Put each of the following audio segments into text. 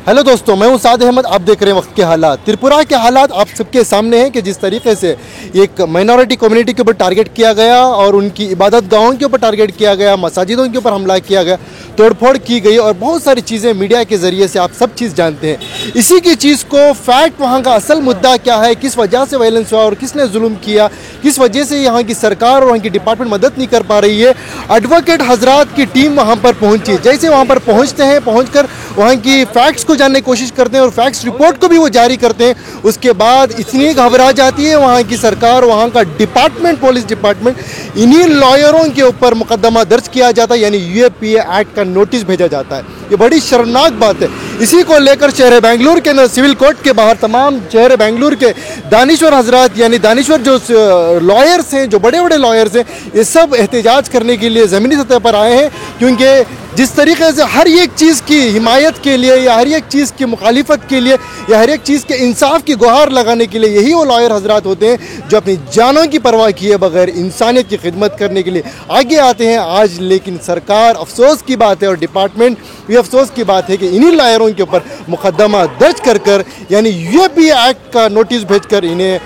Hello दोस्तों, मैं हूं साद अहमद। आप देख रहे हैं वक्त के हालात। त्रिपुरा के हालात आप सबके सामने हैं कि जिस तरीके से एक माइनॉरिटी कम्युनिटी के ऊपर टारगेट किया गया और उनकी इबादत गाहों के ऊपर टारगेट किया गया, मसाजिदों के ऊपर हमला किया गया, तोड़फोड़ की गई और बहुत सारी चीज़ें मीडिया के ज़रिए से आप सब चीज़ जानते हैं। इसी की चीज़ को फैक्ट, वहाँ का असल मुद्दा क्या है, किस वजह से वायलेंस हुआ और किसने जुल्म किया, किस वजह से यहाँ की सरकार और वहाँ की डिपार्टमेंट मदद नहीं कर पा रही है। एडवोकेट हजरात की टीम वहाँ पर पहुँची। जैसे वहाँ पर पहुँचते हैं, पहुँच वहाँ की फैक्ट्स को जानने की कोशिश करते हैं और फैक्ट्स रिपोर्ट को भी वो जारी करते हैं। उसके बाद इतनी घबरा जाती है वहाँ की सरकार, वहाँ का डिपार्टमेंट, पुलिस डिपार्टमेंट, इन्हीं लॉयरों के ऊपर मुकदमा दर्ज किया जाता है, यानी यूएपीए एक्ट का नोटिस भेजा जाता है। ये बड़ी शर्मनाक बात है। इसी को लेकर शहर बेंगलुरु के सिविल कोर्ट के बाहर तमाम शहर बेंगलुरु के दानिश्वर हजरात, यानी दानिश्वर जो लॉयर्स हैं, जो बड़े बड़े लॉयर्स हैं, ये सब एहतजाज करने के लिए ज़मीनी सतह पर आए हैं। क्योंकि जिस तरीके से हर एक चीज़ की हिमायत के लिए या हर एक चीज़ की मुखालिफत के लिए या हर एक चीज़ के इंसाफ की गुहार लगाने के लिए यही वो लॉयर हजरात होते हैं जो अपनी जानों की परवाह किए बगैर इंसानियत की खिदमत करने के लिए आगे आते हैं। आज लेकिन सरकार, अफसोस की बात है, और डिपार्टमेंट भी अफसोस की बात है कि इन्हीं लॉयरों के ऊपर मुकदमा दर्ज कर यानी यूएपीए एक्ट का नोटिस भेजकर इन्हें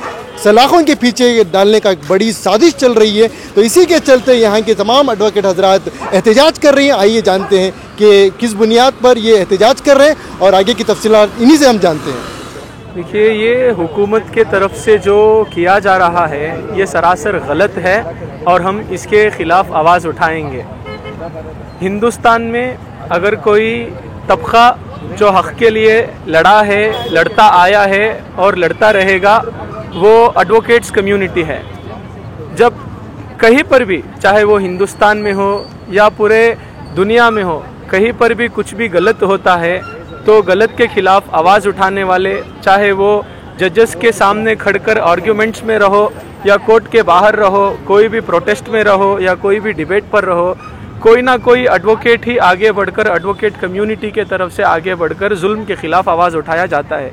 सलाखों के पीछे डालने का एक बड़ी साजिश चल रही है। तो इसी के चलते यहाँ के तमाम एडवोकेट हजरात एहतजाज कर रही हैं। आइए जानते हैं कि किस बुनियाद पर ये एहतजाज कर रहे हैं और आगे की तफसीलात इन्हीं से हम जानते हैं। देखिए, ये हुकूमत के तरफ से जो किया जा रहा है ये सरासर गलत है और हम इसके ख़िलाफ़ आवाज़ उठाएंगे। हिंदुस्तान में अगर कोई तबका जो हक़ के लिए लड़ा है, लड़ता आया है और लड़ता रहेगा, वो एडवोकेट्स कम्युनिटी है। जब कहीं पर भी, चाहे वो हिंदुस्तान में हो या पूरे दुनिया में हो, कहीं पर भी कुछ भी गलत होता है तो गलत के ख़िलाफ़ आवाज़ उठाने वाले, चाहे वो जजेस के सामने खड़कर आर्ग्यूमेंट्स में रहो या कोर्ट के बाहर रहो, कोई भी प्रोटेस्ट में रहो या कोई भी डिबेट पर रहो, कोई ना कोई एडवोकेट ही आगे बढ़कर, एडवोकेट कम्युनिटी के तरफ से आगे बढ़कर जुल्म के ख़िलाफ़ आवाज़ उठाया जाता है।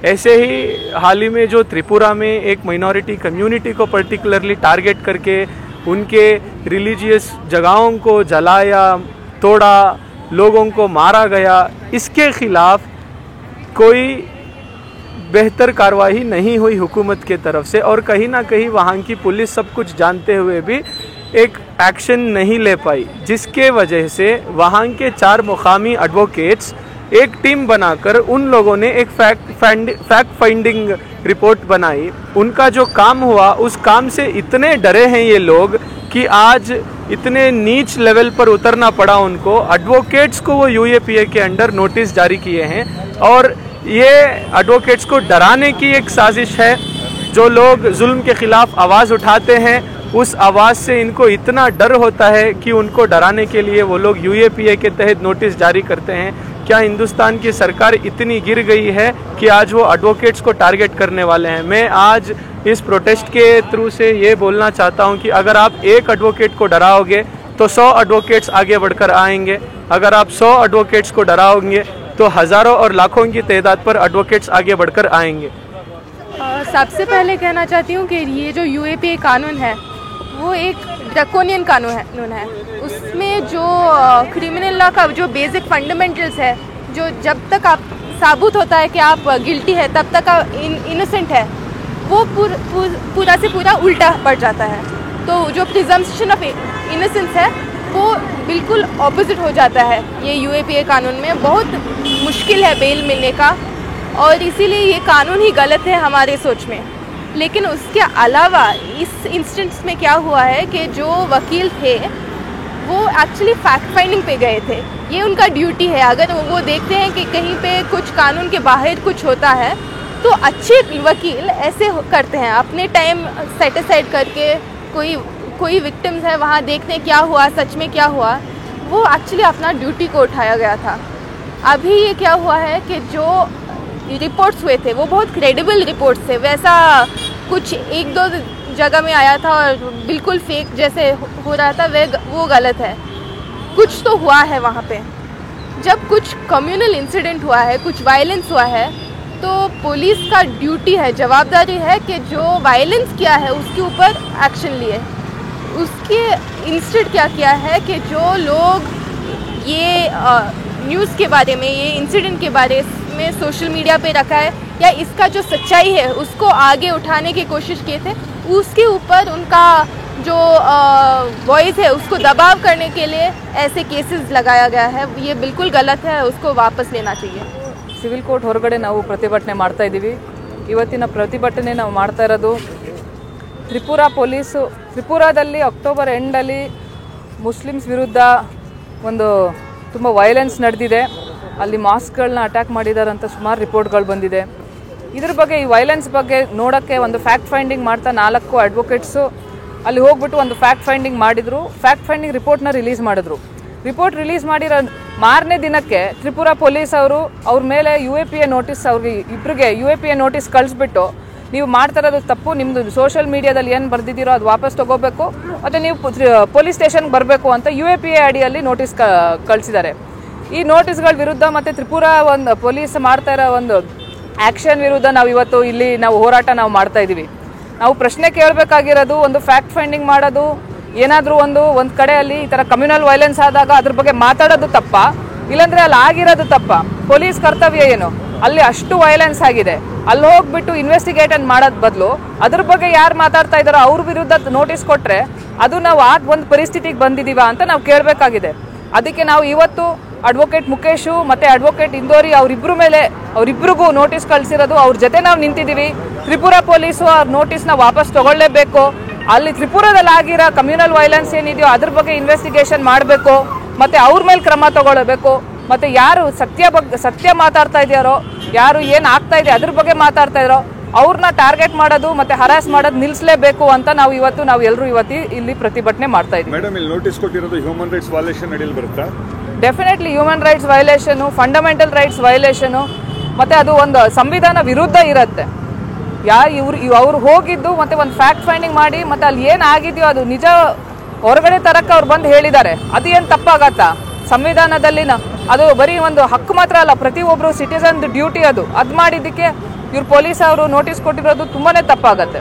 ऐसे ही हाल ही में जो त्रिपुरा में एक माइनॉरिटी कम्युनिटी को पर्टिकुलरली टारगेट करके उनके रिलीजियस जगहों को जलाया, तोड़ा, लोगों को मारा गया, इसके ख़िलाफ़ कोई बेहतर कार्रवाई नहीं हुई हुकूमत के तरफ से और कहीं ना कहीं वहाँ की पुलिस सब कुछ जानते हुए भी एक एक्शन नहीं ले पाई, जिसके वजह से वहाँ के 4 मुकामी एडवोकेट्स एक टीम बनाकर उन लोगों ने एक फैक्ट फाइंडिंग रिपोर्ट बनाई। उनका जो काम हुआ, उस काम से इतने डरे हैं ये लोग कि आज इतने नीच लेवल पर उतरना पड़ा उनको। एडवोकेट्स को वो यूएपीए के अंडर नोटिस जारी किए हैं और ये एडवोकेट्स को डराने की एक साजिश है। जो लोग जुल्म के ख़िलाफ़ आवाज़ उठाते हैं, उस आवाज़ से इनको इतना डर होता है कि उनको डराने के लिए वो लोग यूएपीए के तहत नोटिस जारी करते हैं। क्या हिंदुस्तान की सरकार इतनी गिर गई है कि आज वो एडवोकेट्स को टारगेट करने वाले हैं? मैं आज इस प्रोटेस्ट के थ्रू से ये बोलना चाहता हूँ कि अगर आप एक एडवोकेट को डराओगे तो 100 एडवोकेट्स आगे बढ़कर आएंगे। अगर आप 100 एडवोकेट्स को डराओगे तो हज़ारों और लाखों की तादाद पर एडवोकेट्स आगे बढ़कर आएंगे। सबसे पहले कहना चाहती हूँ कि ये जो यूएपीए कानून है वो एक ड्रैकोनियन कानून है। उसमें जो क्रिमिनल लॉ का जो बेसिक फंडामेंटल्स है, जो जब तक आप साबुत होता है कि आप गिल्टी है तब तक आप इनोसेंट है, वो पूरा से पूरा उल्टा पड़ जाता है। तो जो प्रिजम्पशन ऑफ इनोसेंस है वो बिल्कुल ऑपोजिट हो जाता है। ये यूएपीए कानून में बहुत मुश्किल है बेल मिलने का और इसीलिए ये कानून ही गलत है हमारे सोच में। लेकिन उसके अलावा इस इंस्टेंस में क्या हुआ है कि जो वकील थे वो एक्चुअली फैक्ट फाइंडिंग पे गए थे। ये उनका ड्यूटी है। अगर वो देखते हैं कि कहीं पे कुछ कानून के बाहर कुछ होता है तो अच्छे वकील ऐसे करते हैं, अपने टाइम सेट असाइड करके कोई विक्टिम्स है वहाँ देखते हैं क्या हुआ, सच में क्या हुआ। वो एक्चुअली अपना ड्यूटी को उठाया गया था। अभी ये क्या हुआ है कि जो रिपोर्ट्स हुए थे वो बहुत क्रेडिबल रिपोर्ट्स थे। वैसा कुछ 1-2 जगह में आया था और बिल्कुल फेक जैसे हो रहा था, वो गलत है। कुछ तो हुआ है वहाँ पे। जब कुछ कम्युनल इंसिडेंट हुआ है, कुछ वायलेंस हुआ है, तो पुलिस का ड्यूटी है, जवाबदारी है कि जो वायलेंस किया है उसके ऊपर एक्शन लिए। उसके इंस्टेड क्या किया है कि जो लोग ये न्यूज़ के बारे में, ये इंसिडेंट के बारे में सोशल मीडिया पे रखा है या इसका जो सच्चाई है उसको आगे उठाने की कोशिश किए थे, उसके ऊपर उनका जो वॉइस है उसको दबाव करने के लिए ऐसे केसेस लगाया गया है। ये बिल्कुल गलत है, उसको वापस लेना चाहिए। ಸಿವಿಲ್ ಕೋರ್ಟ್ ಹೊರಗಡೆ ನಾವು ಪ್ರತಿಭಟನೆ ಮಾಡ್ತಾ ಇದ್ದೀವಿ। ಇವತ್ತಿನ ಪ್ರತಿಭಟನೆ ನಾವು ಮಾಡ್ತಾ ಇರೋದು ತ್ರಿಪುರಾದಲ್ಲಿ ಅಕ್ಟೋಬರ್ ಎಂಡಲ್ಲಿ ಮುಸ್ಲಿಮ್ಸ್ ವಿರುದ್ಧ ಒಂದು ತುಂಬ ವೈಲೆನ್ಸ್ ನಡೆದಿದೆ, ಅಲ್ಲಿ ಮಾಸ್ಕ್ಗಳನ್ನ ಅಟ್ಯಾಕ್ ಮಾಡಿದ್ದಾರೆ ಅಂತ ಸುಮಾರು ರಿಪೋರ್ಟ್ಗಳು ಬಂದಿದೆ। ಇದ್ರ ಬಗ್ಗೆ ಈ ವೈಲೆನ್ಸ್ ಬಗ್ಗೆ ನೋಡೋಕ್ಕೆ ಒಂದು ಫ್ಯಾಕ್ಟ್ ಫೈಂಡಿಂಗ್ ಮಾಡ್ತಾ 4 ಅಡ್ವೊಕೇಟ್ಸು ಅಲ್ಲಿ ಹೋಗ್ಬಿಟ್ಟು ಒಂದು ಫ್ಯಾಕ್ಟ್ ಫೈಂಡಿಂಗ್ ಮಾಡಿದ್ರು, ಫ್ಯಾಕ್ಟ್ ಫೈಂಡಿಂಗ್ ರಿಪೋರ್ಟ್ನ ರಿಲೀಸ್ ಮಾಡಿದ್ರು। ರಿಪೋರ್ಟ್ ರಿಲೀಸ್ ಮಾಡಿರೋ ಮಾರನೇ ದಿನಕ್ಕೆ ತ್ರಿಪುರಾ ಪೊಲೀಸ್ ಅವ್ರ ಮೇಲೆ UAPA ನೋಟಿಸ್, ಅವ್ರಿಗೆ ಇಬ್ಬರಿಗೆ UAPA ನೋಟಿಸ್ ಕಳಿಸ್ಬಿಟ್ಟು ನೀವು ಮಾಡ್ತಾ ಇರೋದು ತಪ್ಪು, ನಿಮ್ಮದು ಸೋಷಿಯಲ್ ಮೀಡಿಯಾದಲ್ಲಿ ಏನು ಬರೆದಿದ್ದೀರೋ ಅದು ವಾಪಸ್ ತೊಗೋಬೇಕು ಮತ್ತು ನೀವು ಪೊಲೀಸ್ ಸ್ಟೇಷನ್ಗೆ ಬರಬೇಕು ಅಂತ UAPA ಅಡಿಯಲ್ಲಿ ನೋಟಿಸ್ ಕಳಿಸಿದ್ದಾರೆ। ಈ ನೋಟಿಸ್ಗಳ ವಿರುದ್ಧ ಮತ್ತು ತ್ರಿಪುರಾ ಒಂದು ಪೊಲೀಸ್ ಮಾಡ್ತಾ ಇರೋ ಒಂದು ಆ್ಯಕ್ಷನ್ ವಿರುದ್ಧ ನಾವು ಇವತ್ತು ಇಲ್ಲಿ ಹೋರಾಟ ಮಾಡ್ತಾ ಇದ್ದೀವಿ। ನಾವು ಪ್ರಶ್ನೆ ಕೇಳಬೇಕಾಗಿರೋದು, ಒಂದು ಫ್ಯಾಕ್ಟ್ ಫೈಂಡಿಂಗ್ ಮಾಡೋದು, ಏನಾದರೂ ಒಂದು ಕಡೆಯಲ್ಲಿ ಈ ಥರ ಕಮ್ಯುನಲ್ ವೈಲೆನ್ಸ್ ಆದಾಗ ಅದ್ರ ಬಗ್ಗೆ ಮಾತಾಡೋದು ತಪ್ಪ, ಇಲ್ಲಾಂದರೆ ಅಲ್ಲಿ ಆಗಿರೋದು ತಪ್ಪ? ಪೊಲೀಸ್ ಕರ್ತವ್ಯ ಏನು? ಅಲ್ಲಿ ಅಷ್ಟು ವೈಲೆನ್ಸ್ ಆಗಿದೆ, ಅಲ್ಲಿ ಹೋಗ್ಬಿಟ್ಟು ಇನ್ವೆಸ್ಟಿಗೇಷನ್ ಮಾಡೋದ್ ಬದಲು ಅದ್ರ ಬಗ್ಗೆ ಯಾರು ಮಾತಾಡ್ತಾ ಇದ್ದಾರೋ ಅವ್ರ ವಿರುದ್ಧ ನೋಟಿಸ್ ಕೊಟ್ಟರೆ ಅದು ನಾವು ಒಂದು ಪರಿಸ್ಥಿತಿಗೆ ಬಂದಿದ್ದೀವ ಅಂತ ನಾವು ಕೇಳಬೇಕಾಗಿದೆ। ಅದಕ್ಕೆ ನಾವು ಇವತ್ತು ಅಡ್ವೊಕೇಟ್ ಮುಖೇಶು ಮತ್ತು ಅಡ್ವೊಕೇಟ್ ಇಂದೋರಿ ಅವರಿಬ್ಬರಿಗೂ ನೋಟಿಸ್ ಕಳಿಸಿರೋದು, ಅವ್ರ ಜೊತೆ ನಾವು ನಿಂತಿದ್ದೀವಿ। ತ್ರಿಪುರಾ ಪೊಲೀಸು ಅವ್ರ ನೋಟಿಸ್ನ ವಾಪಸ್ ತಗೊಳ್ಳೇಬೇಕು, ಅಲ್ಲಿ ತ್ರಿಪುರಾದಲ್ಲಿ ಆಗಿರೋ ಕಮ್ಯುನಲ್ ವೈಲೆನ್ಸ್ ಏನಿದೆಯೋ ಅದ್ರ ಬಗ್ಗೆ ಇನ್ವೆಸ್ಟಿಗೇಷನ್ ಮಾಡಬೇಕು ಮತ್ತು ಅವ್ರ ಮೇಲೆ ಕ್ರಮ ತಗೊಳ್ಬೇಕು, ಮತ್ತು ಯಾರು ಸತ್ಯ ಮಾತಾಡ್ತಾ ಇದೆಯಾರೋ, ಯಾರು ಏನು ಆಗ್ತಾ ಇದೆ ಅದ್ರ ಬಗ್ಗೆ ಮಾತಾಡ್ತಾ ಇದ್ದಾರೋ ಅವ್ರನ್ನ ಟಾರ್ಗೆಟ್ ಮಾಡೋದು ಮತ್ತು ಹರಾಸ್ ಮಾಡೋದು ನಿಲ್ಲಿಸಲೇಬೇಕು ಅಂತ ನಾವೆಲ್ಲರೂ ಇವತ್ತು ಇಲ್ಲಿ ಪ್ರತಿಭಟನೆ ಮಾಡ್ತಾ ಇದ್ದೀವಿ। ಮೇಡಮ್, ಇಲ್ಲಿ ನೋಟಿಸ್ ಕೊಟ್ಟಿರೋದು ಹ್ಯೂಮನ್ ರೈಟ್ಸ್ ವೈಲೇಷನ್ ಅಡಿಯಲ್ಲಿ ಬರುತ್ತಾ? Definitely human rights violation, fundamental rights violation, ಮತ್ತು ಅದು ಒಂದು ಸಂವಿಧಾನ ವಿರುದ್ಧ ಇರುತ್ತೆ। ಅವ್ರು ಹೋಗಿದ್ದು ಮತ್ತು ಒಂದು ಫ್ಯಾಕ್ಟ್ ಫೈಂಡಿಂಗ್ ಮಾಡಿ ಮತ್ತು ಅಲ್ಲಿ ಏನು ಆಗಿದೆಯೋ ಅದು ನಿಜ ಹೊರಗಡೆ ತರಕ್ಕೆ ಅವ್ರು ಬಂದು ಹೇಳಿದ್ದಾರೆ, ಅದು ಏನು ತಪ್ಪಾಗತ್ತಾ? ಸಂವಿಧಾನದಲ್ಲಿ ಅದು ಬರೀ ಒಂದು ಹಕ್ಕು ಮಾತ್ರ ಅಲ್ಲ, ಪ್ರತಿಯೊಬ್ಬರು ಸಿಟಿಸನ್ ಡ್ಯೂಟಿ ಅದು ಮಾಡಿದ್ದಕ್ಕೆ ಇವ್ರು ಪೊಲೀಸ್ ಅವರು ನೋಟಿಸ್ ಕೊಟ್ಟಿರೋದು ತುಂಬಾ ತಪ್ಪಾಗತ್ತೆ।